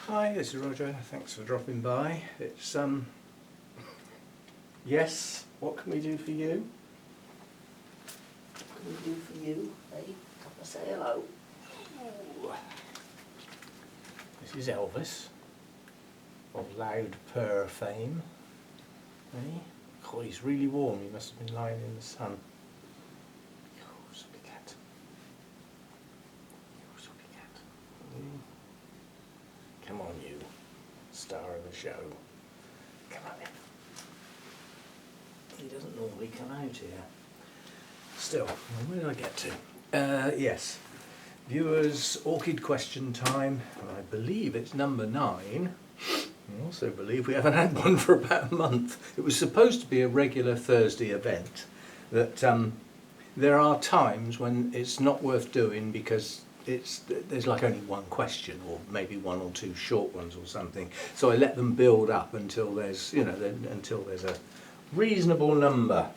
Hi, this is Roger. Thanks for dropping by. It's yes. What can we do for you? What can we do for you? Hey, come and say hello. Ooh. This is Elvis of Loud Purr fame. Hey? Oh, he's really warm. He must have been lying in the sun. Oh, soppy cat. Oh, soppy cat. Come on, you star of the show. Come on in. He doesn't normally come out here. Still, where did I get to? Yes, viewers, orchid question time, and I believe it's number 9. I also believe we haven't had one for about a month. It was supposed to be a regular Thursday event, that there are times when it's not worth doing because there's like only one question, or maybe 1 or 2 short ones or something. So I let them build up until there's, until there's a reasonable number.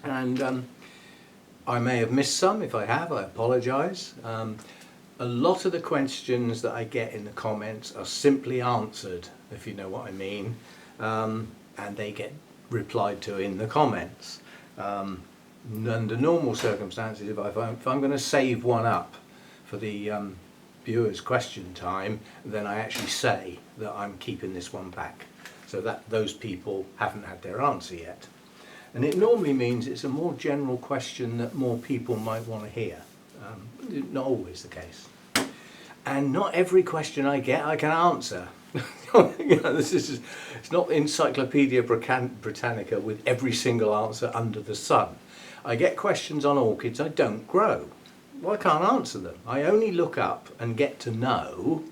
And I may have missed some. If I have, I apologise. A lot of the questions that I get in the comments are simply answered, if you know what I mean, and they get replied to in the comments. Under normal circumstances, if I'm going to save one up for the viewers' question time, then I actually say that I'm keeping this one back, so that those people haven't had their answer yet. And it normally means it's a more general question that more people might want to hear. Not always the case. And not every question I get I can answer. It's not Encyclopedia Britannica with every single answer under the sun. I get questions on orchids I don't grow. Well, I can't answer them. I only look up and get to know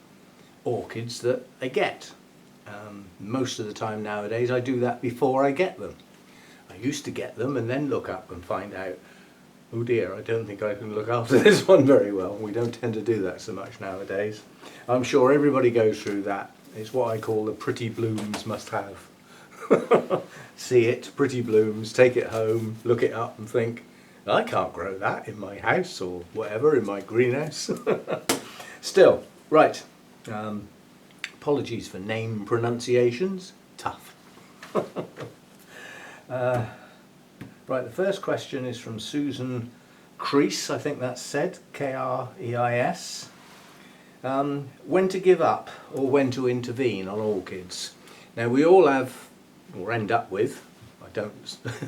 orchids that I get. Most of the time nowadays I do that before I get them. I used to get them and then look up and find out, oh dear, I don't think I can look after this one very well. We don't tend to do that so much nowadays. I'm sure everybody goes through that. It's what I call the pretty blooms must have. See it, pretty blooms, take it home, look it up and think, I can't grow that in my house or whatever, in my greenhouse. Still, right. Apologies for name pronunciations. Tough. Right, the first question is from Susan Crease, I think that's said, K-R-E-I-S. When to give up or when to intervene on orchids? Now we all have, or end up with,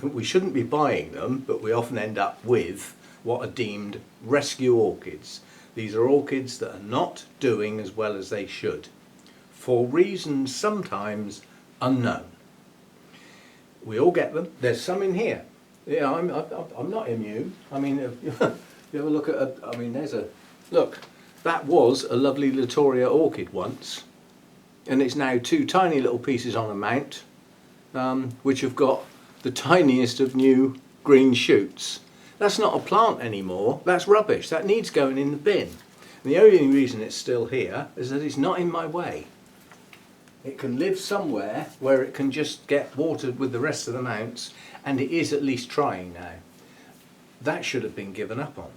we shouldn't be buying them, but we often end up with what are deemed rescue orchids. These are orchids that are not doing as well as they should, for reasons sometimes unknown. We all get them. There's some in here. Yeah, I'm not immune. I mean, if you ever look at look, that was a lovely Latoria orchid once, and it's now 2 tiny little pieces on a mount, which have got the tiniest of new green shoots. That's not a plant anymore. That's rubbish. That needs going in the bin. And the only reason it's still here is that it's not in my way. It can live somewhere where it can just get watered with the rest of the mounts, and it is at least trying now. That should have been given up on,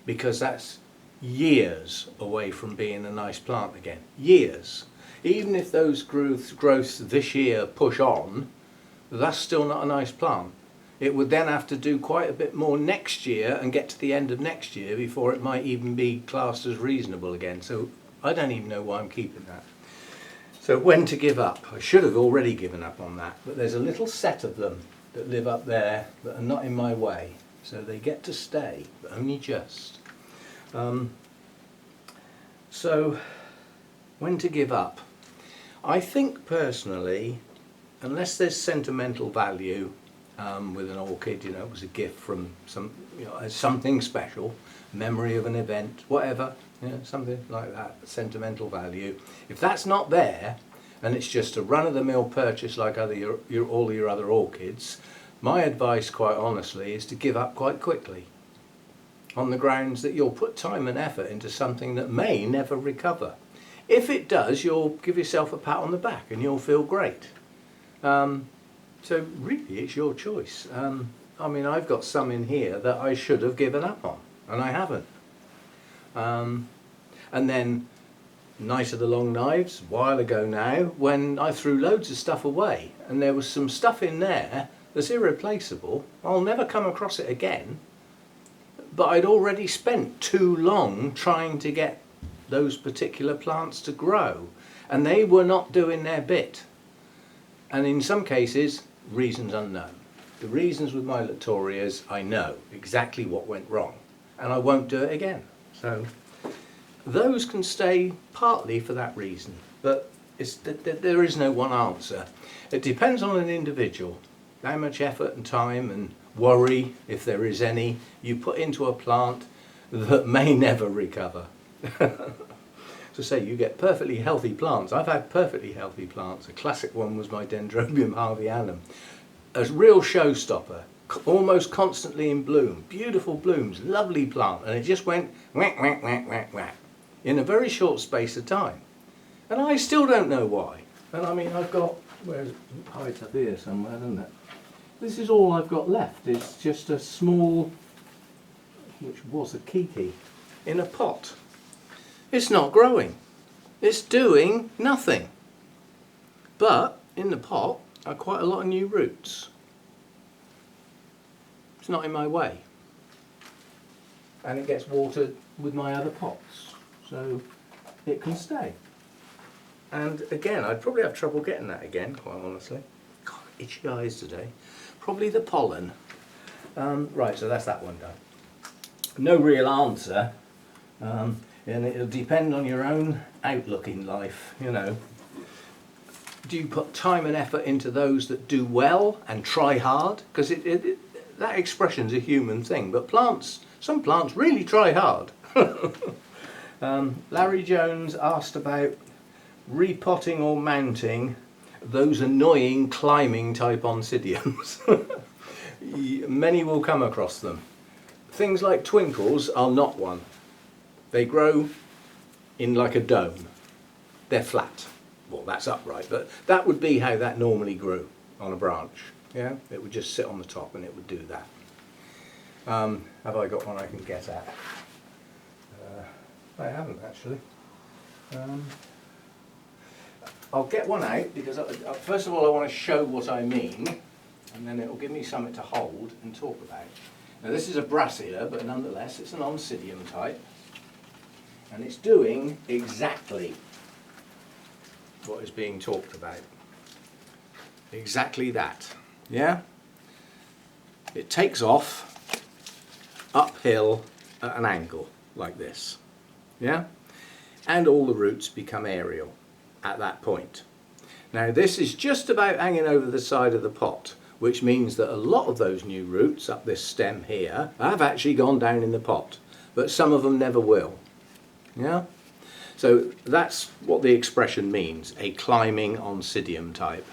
because that's years away from being a nice plant again. Years. Even if those growths this year push on, that's still not a nice plant. It would then have to do quite a bit more next year and get to the end of next year before it might even be classed as reasonable again. So I don't even know why I'm keeping that. So when to give up? I should have already given up on that, but there's a little set of them that live up there that are not in my way, so they get to stay, but only just. So when to give up? I think personally, unless there's sentimental value with an orchid, it was a gift from something special, memory of an event, whatever, something like that, sentimental value. If that's not there, and it's just a run-of-the-mill purchase like all your other orchids, my advice, quite honestly, is to give up quite quickly, on the grounds that you'll put time and effort into something that may never recover. If it does, you'll give yourself a pat on the back and you'll feel great. So really, it's your choice. I mean, I've got some in here that I should have given up on, and I haven't. And then Night of the Long Knives, a while ago now, when I threw loads of stuff away, and there was some stuff in there that's irreplaceable. I'll never come across it again, but I'd already spent too long trying to get those particular plants to grow, and they were not doing their bit. And in some cases, reasons unknown. The reasons with my Lictorias, I know exactly what went wrong, and I won't do it again. So those can stay partly for that reason, but there is no one answer. It depends on an individual, how much effort and time and worry, if there is any, you put into a plant that may never recover. To say you get perfectly healthy plants. I've had perfectly healthy plants. A classic one was my Dendrobium harveyanum. A real showstopper, almost constantly in bloom, beautiful blooms, lovely plant, and it just went whack, whack, whack, whack, whack in a very short space of time. And I still don't know why. And I mean, I've got, where's it hides up here somewhere, doesn't it? This is all I've got left. It's just a small, which was a kiki, in a pot. It's not growing. It's doing nothing. But in the pot are quite a lot of new roots. It's not in my way. And it gets watered with my other pots. So it can stay. And again, I'd probably have trouble getting that again, quite honestly. God, itchy eyes today. Probably the pollen. Right, so that's that one done. No real answer. And it'll depend on your own outlook in life, you know. Do you put time and effort into those that do well and try hard? Because that expression's a human thing, but plants, some plants really try hard. Larry Jones asked about repotting or mounting those annoying climbing type Oncidiums. Many will come across them. Things like twinkles are not one. They grow in like a dome. They're flat. Well, that's upright, but that would be how that normally grew on a branch. Yeah, it would just sit on the top and it would do that. Have I got one I can get at? I haven't actually. I'll get one out because first of all I want to show what I mean, and then it will give me something to hold and talk about. Now this is a brassica, but nonetheless it's an Oncidium type. And it's doing exactly what is being talked about. Exactly that. Yeah? It takes off uphill at an angle like this. Yeah? And all the roots become aerial at that point. Now this is just about hanging over the side of the pot, which means that a lot of those new roots up this stem here have actually gone down in the pot, but some of them never will. Yeah, so that's what the expression means, a climbing Oncidium type.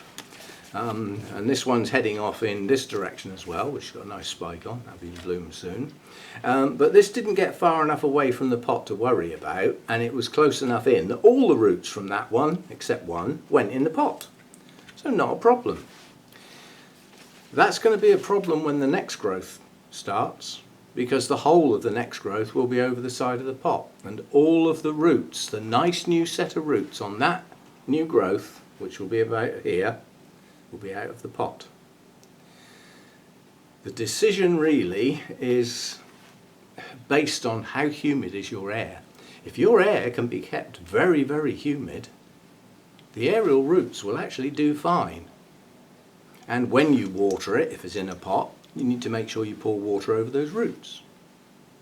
And this one's heading off in this direction as well, which has got a nice spike on, that'll be in bloom soon. But this didn't get far enough away from the pot to worry about, and it was close enough in that all the roots from that one, except one, went in the pot. So not a problem. That's going to be a problem when the next growth starts, because the whole of the next growth will be over the side of the pot, and all of the roots, the nice new set of roots on that new growth, which will be about here, will be out of the pot. The decision really is based on how humid is your air. If your air can be kept very, very humid, the aerial roots will actually do fine. And when you water it, if it's in a pot, you need to make sure you pour water over those roots.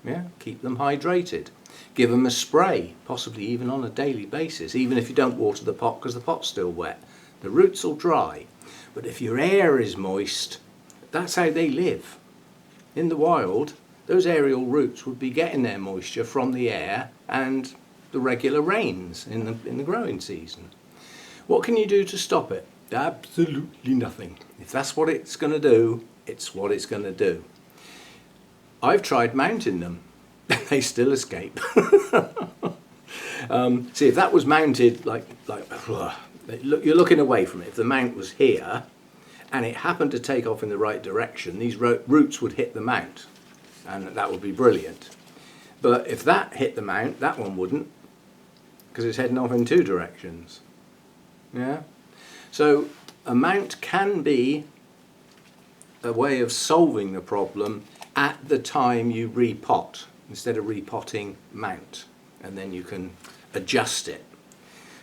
Yeah, keep them hydrated. Give them a spray, possibly even on a daily basis, even if you don't water the pot because the pot's still wet. The roots will dry. But if your air is moist, that's how they live. In the wild, those aerial roots would be getting their moisture from the air and the regular rains in the growing season. What can you do to stop it? Absolutely nothing. If that's what it's going to do, it's what it's going to do. I've tried mounting them. They still escape. See, if that was mounted like you're looking away from it. If the mount was here and it happened to take off in the right direction, these roots would hit the mount, and that would be brilliant. But if that hit the mount, that one wouldn't. because it's heading off in two directions. Yeah. So a mount can be a way of solving the problem at the time you repot, instead of repotting, mount, and then you can adjust it.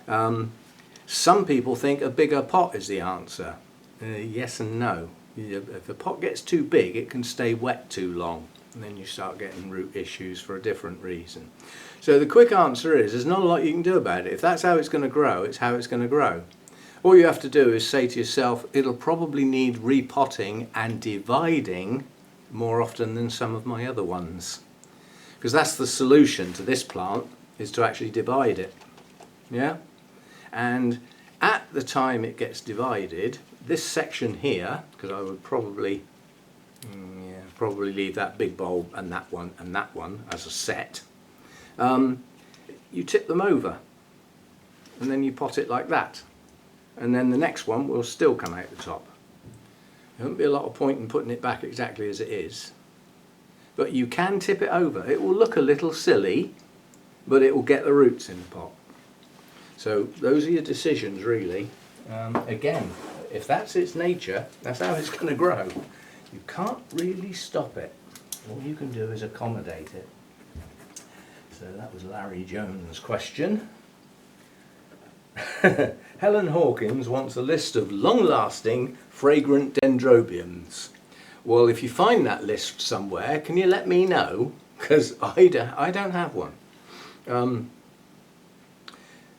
Some people think a bigger pot is the answer. Yes and no. If the pot gets too big, it can stay wet too long, and then you start getting root issues for a different reason. So the quick answer is there's not a lot you can do about it. If that's how it's going to grow, it's how it's going to grow. All you have to do is say to yourself, it'll probably need repotting and dividing more often than some of my other ones. Because that's the solution to this plant, is to actually divide it. Yeah? And at the time it gets divided, this section here, because I would probably leave that big bulb and that one as a set, you tip them over and then you pot it like that, and then the next one will still come out the top. There won't be a lot of point in putting it back exactly as it is, but you can tip it over. It will look a little silly, but it will get the roots in the pot. So those are your decisions, really. Again, if that's its nature, that's how it's going to grow. You can't really stop it. All you can do is accommodate it. So that was Larry Jones' question. Helen Hawkins wants a list of long-lasting fragrant dendrobiums. Well, if you find that list somewhere, can you let me know? Because I don't have one.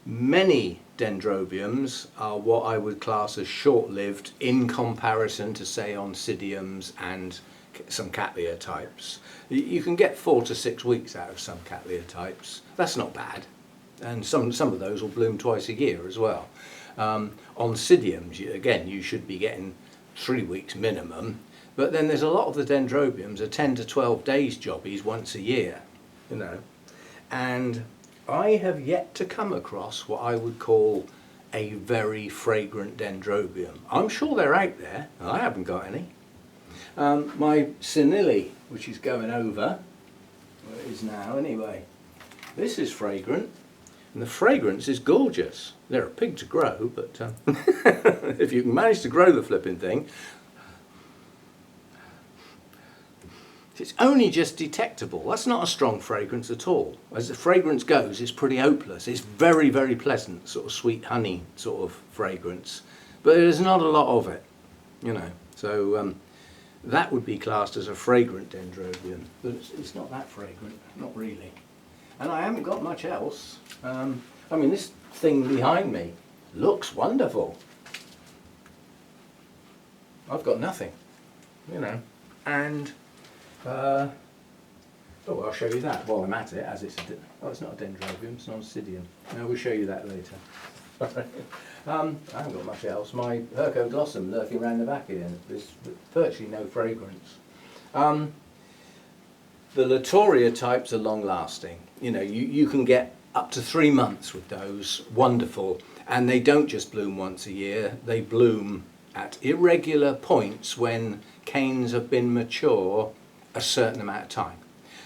Many dendrobiums are what I would class as short-lived in comparison to, say, Oncidiums and some Cattleya types. You can get 4 to 6 weeks out of some Cattleya types. That's not bad. And some of those will bloom twice a year as well. Oncidiums, again, you should be getting 3 weeks minimum. But then there's a lot of the dendrobiums are 10 to 12 days jobbies once a year, you know. And I have yet to come across what I would call a very fragrant dendrobium. I'm sure they're out there. I haven't got any. My Sinilli, which is going over, well, it is now anyway, this is fragrant, and the fragrance is gorgeous. They're a pig to grow, but if you can manage to grow the flipping thing, it's only just detectable. That's not a strong fragrance at all. As the fragrance goes, it's pretty hopeless. It's very, very pleasant, sort of sweet honey sort of fragrance, but there's not a lot of it, you know. So that would be classed as a fragrant dendrobium, but it's not that fragrant, not really. And I haven't got much else. I mean, this thing behind me looks wonderful. I've got nothing, you know, and oh, well, I'll show you that while I'm at it, as it's it's not a dendrobium, it's an Oncidium. No, we'll show you that later. I haven't got much else. My Hercoglossum lurking around the back here, there's virtually no fragrance. The Latoria types are long lasting. You know, you can get up to 3 months with those, wonderful, and they don't just bloom once a year, they bloom at irregular points when canes have been mature a certain amount of time.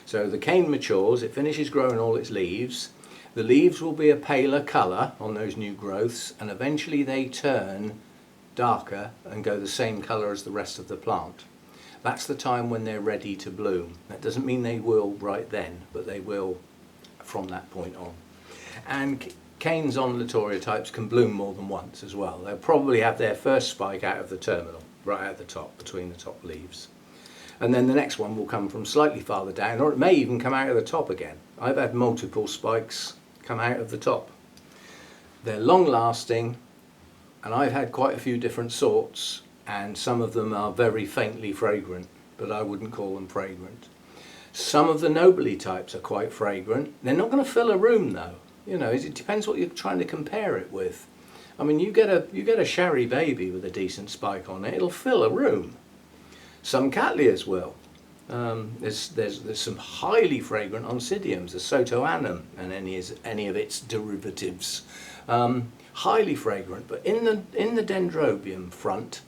So the cane matures, it finishes growing all its leaves, the leaves will be a paler colour on those new growths, and eventually they turn darker and go the same colour as the rest of the plant. That's the time when they're ready to bloom. That doesn't mean they will right then, but they will from that point on. And canes on Latoria types can bloom more than once as well. They'll probably have their first spike out of the terminal, right at the top, between the top leaves. And then the next one will come from slightly farther down, or it may even come out of the top again. I've had multiple spikes come out of the top. They're long lasting, and I've had quite a few different sorts, and some of them are very faintly fragrant, but I wouldn't call them fragrant. Some of the nobly types are quite fragrant. They're not going to fill a room though. You know, it depends what you're trying to compare it with. I mean, you get a Sherry baby with a decent spike on it, it'll fill a room. Some Cattleyas will. There's some highly fragrant Oncidiums, the Sotoanum and any of its derivatives, highly fragrant. But in the Dendrobium front,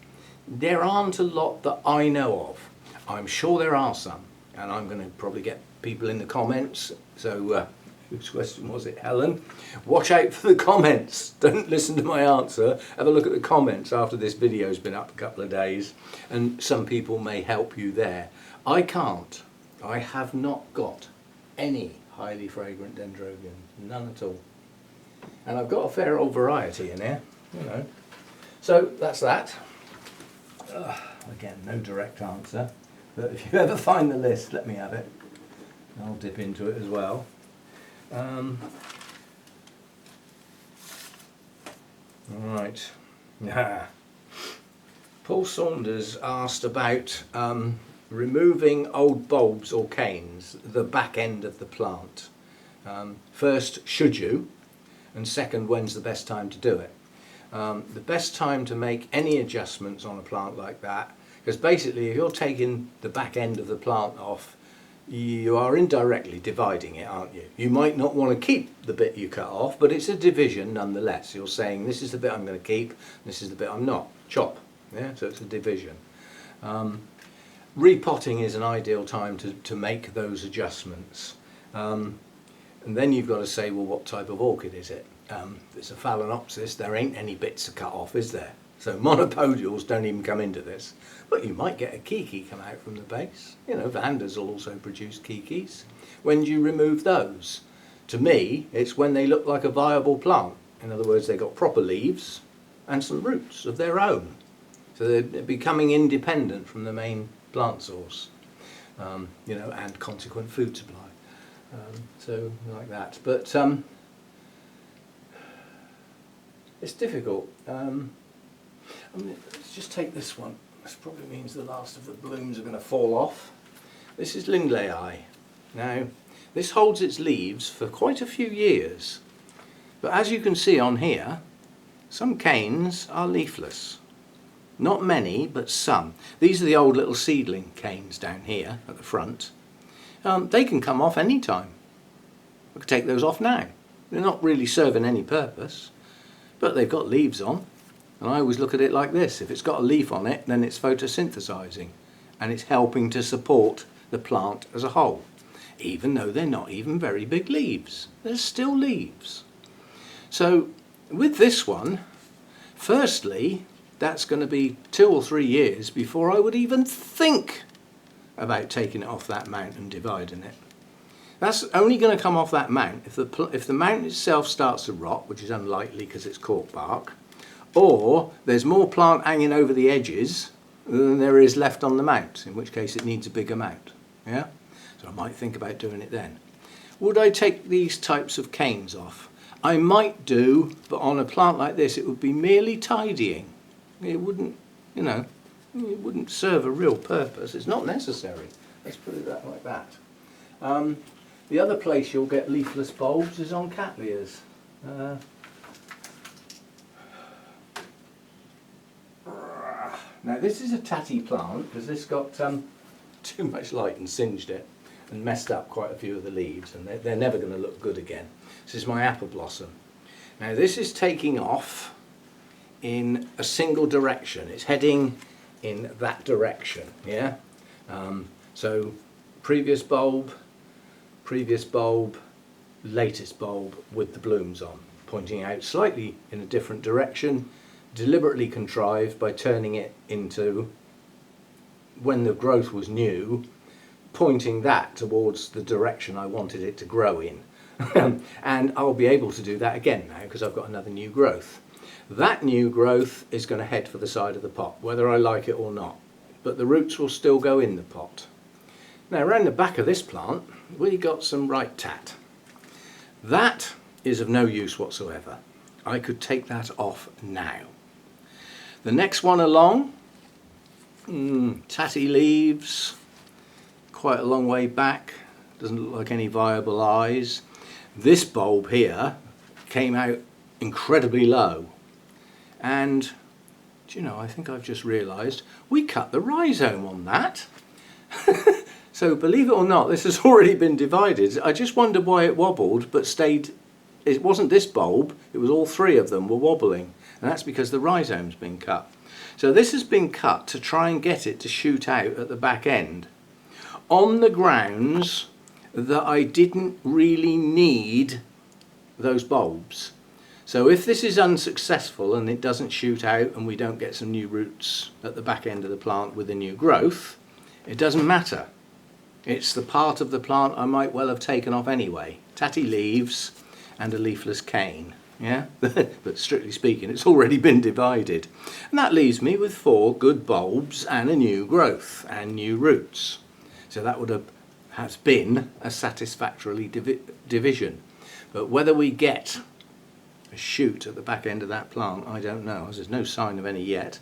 there aren't a lot that I know of. I'm sure there are some, and I'm going to probably get people in the comments. So Whose question was it, Helen? Watch out for the comments. Don't listen to my answer. Have a look at the comments after this video's been up a couple of days, and some people may help you there. I can't. I have not got any highly fragrant dendrobiums, none at all. And I've got a fair old variety in here, you know. So that's that. Again, no direct answer, but if you ever find the list, let me have it. I'll dip into it as well. Right. Paul Saunders asked about removing old bulbs or canes, the back end of the plant. First, should you? And second, when's the best time to do it? The best time to make any adjustments on a plant like that, because basically if you're taking the back end of the plant off, you are indirectly dividing it, aren't you? You might not want to keep the bit you cut off, but it's a division nonetheless. You're saying this is the bit I'm going to keep, this is the bit I'm not. Chop. Yeah, so it's a division. Repotting is an ideal time to make those adjustments. And then you've got to say, well, what type of orchid is it? It's a phalaenopsis, there ain't any bits to cut off, is there? So monopodials don't even come into this. But you might get a kiki come out from the base. You know, Vandas will also produce kikis. When do you remove those? To me, it's when they look like a viable plant. In other words, they've got proper leaves and some roots of their own. So they're becoming independent from the main plant source, you know, and consequent food supply. So like that. But it's difficult. I mean, let's just take this one. This probably means the last of the blooms are going to fall off. This is Lindleyi. Now, this holds its leaves for quite a few years. But as you can see on here, some canes are leafless. Not many, but some. These are the old little seedling canes down here at the front. They can come off any time. I could take those off now. They're not really serving any purpose, but they've got leaves on. And I always look at it like this. If it's got a leaf on it, then it's photosynthesizing and it's helping to support the plant as a whole. Even though they're not even very big leaves. They're still leaves. So with this one, firstly, that's going to be 2 or 3 years before I would even think about taking it off that mount and dividing it. That's only going to come off that mount if the mount itself starts to rot, which is unlikely because it's cork bark, or there's more plant hanging over the edges than there is left on the mount, in which case it needs a bigger mount. Yeah? So I might think about doing it then. Would I take these types of canes off? I might do, but on a plant like this it would be merely tidying. It wouldn't, you know, it wouldn't serve a real purpose. It's not necessary. Let's put it like that. The other place you'll get leafless bulbs is on cattleyas. Now this is a tatty plant because this got too much light and singed it and messed up quite a few of the leaves, and they're never going to look good again. This is my apple blossom. Now this is taking off in a single direction. It's heading in that direction, yeah? So previous bulb, latest bulb with the blooms on, pointing out slightly in a different direction, deliberately contrived by turning it into, when the growth was new, pointing that towards the direction I wanted it to grow in. And I'll be able to do that again now because I've got another new growth. That new growth is going to head for the side of the pot, whether I like it or not, but the roots will still go in the pot. Now around the back of this plant we got some right tat. That is of no use whatsoever. I could take that off now. The next one along, tatty leaves, quite a long way back, doesn't look like any viable eyes. This bulb here came out incredibly low, and do you know, I think I've just realised we cut the rhizome on that. So believe it or not, this has already been divided. I just wondered why it wobbled but stayed. It wasn't this bulb, it was all 3 of them were wobbling, and that's because the rhizome's been cut. So this has been cut to try and get it to shoot out at the back end, on the grounds that I didn't really need those bulbs. So if this is unsuccessful and it doesn't shoot out and we don't get some new roots at the back end of the plant with a new growth, it doesn't matter. It's the part of the plant I might well have taken off anyway. Tatty leaves and a leafless cane. Yeah, but strictly speaking, it's already been divided. And that leaves me with 4 good bulbs and a new growth and new roots. So that would have has been a satisfactory division. But whether we get a shoot at the back end of that plant, I don't know. There's no sign of any yet.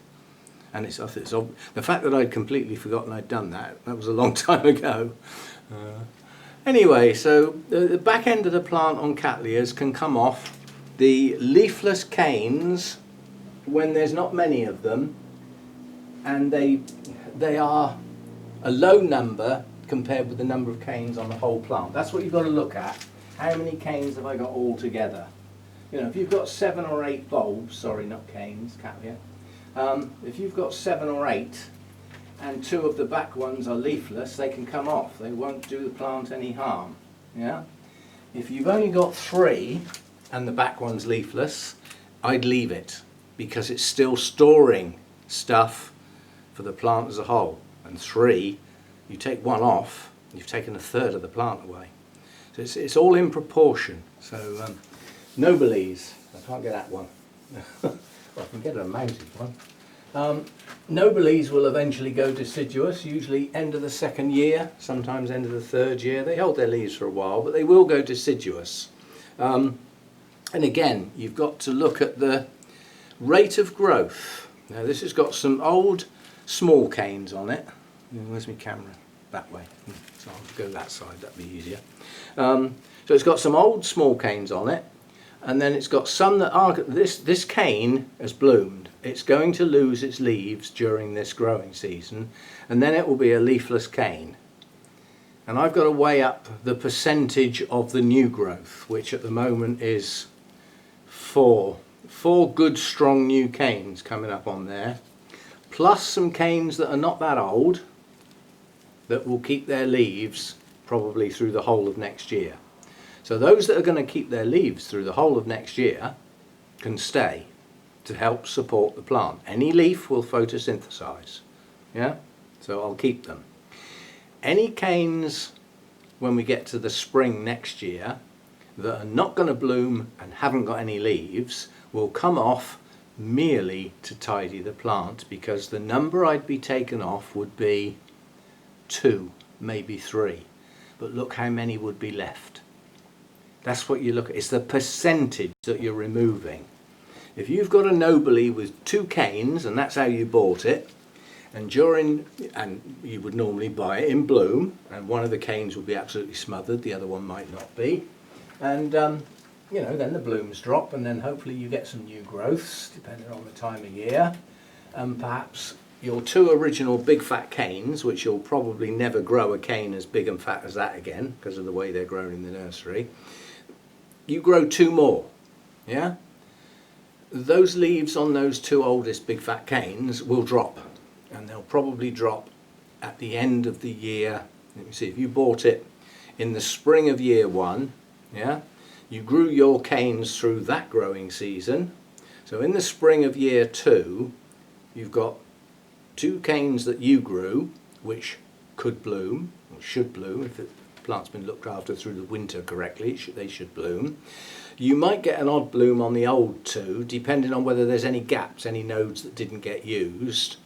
And the fact that I'd completely forgotten I'd done that was a long time ago. Anyway, so the back end of the plant on Cattleyas can come off. The leafless canes, when there's not many of them, and they are a low number compared with the number of canes on the whole plant. That's what you've got to look at. How many canes have I got all together? You know, if you've got 7 or 8 bulbs, sorry, not canes, Cattleya. If you've got 7 or 8 and 2 of the back ones are leafless, they can come off. They won't do the plant any harm. Yeah. If you've only got 3 and the back one's leafless, I'd leave it because it's still storing stuff for the plant as a whole. And 3, you take 1 off, you've taken 1/3 of the plant away. So it's all in proportion. So Nobiles, I can't get that one. Well, I can get a mounted one. Nobiles will eventually go deciduous, usually end of the 2nd year, sometimes end of the 3rd year. They hold their leaves for a while, but they will go deciduous. And again, you've got to look at the rate of growth. Now this has got some old small canes on it. Where's my camera? That way. So I'll go that side, that'd be easier. So it's got some old small canes on it, and then it's got some that are, this cane has bloomed. It's going to lose its leaves during this growing season, and then it will be a leafless cane. And I've got to weigh up the percentage of the new growth, which at the moment is 4 good strong new canes coming up on there, plus some canes that are not that old that will keep their leaves probably through the whole of next year. So those that are going to keep their leaves through the whole of next year can stay to help support the plant. Any leaf will photosynthesize, yeah? So I'll keep them. Any canes when we get to the spring next year that are not going to bloom and haven't got any leaves will come off merely to tidy the plant, because the number I'd be taken off would be 2, maybe 3. But look how many would be left. That's what you look at. It's the percentage that you're removing. If you've got a nobile with 2 canes, and that's how you bought it, and you would normally buy it in bloom, and one of the canes would be absolutely smothered, the other one might not be, and you know, then the blooms drop, and then hopefully you get some new growths depending on the time of year, and perhaps your 2 original big fat canes, which you'll probably never grow a cane as big and fat as that again because of the way they're grown in the nursery, you grow 2 more, yeah? Those leaves on those 2 oldest big fat canes will drop, and they'll probably drop at the end of the year. Let me see, if you bought it in the spring of year 1, yeah, you grew your canes through that growing season, so in the spring of year 2 you've got 2 canes that you grew which could bloom, or should bloom if the plant's been looked after through the winter correctly. They should bloom. You might get an odd bloom on the old 2 depending on whether there's any gaps, any nodes that didn't get used,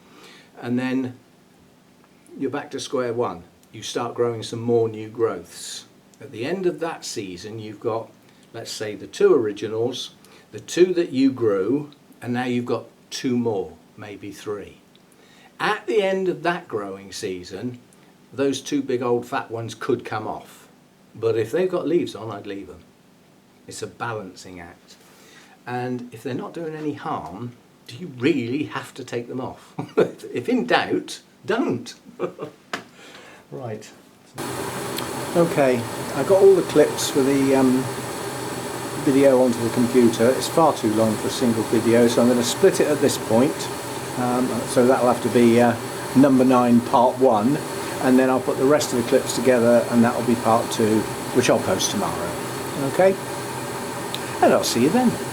and then you're back to square one. You start growing some more new growths. At the end of that season you've got, let's say, the 2 originals, the 2 that you grew, and now you've got 2 more, maybe 3. At the end of that growing season, those 2 big old fat ones could come off, but if they've got leaves on, I'd leave them. It's a balancing act, and if they're not doing any harm, do you really have to take them off? If in doubt, don't. Right. Okay, I got all the clips for the video onto the computer. It's far too long for a single video, so I'm going to split it at this point. So that'll have to be number 9 part 1. and then I'll put the rest of the clips together, and that will be part 2, which I'll post tomorrow. Okay? And I'll see you then.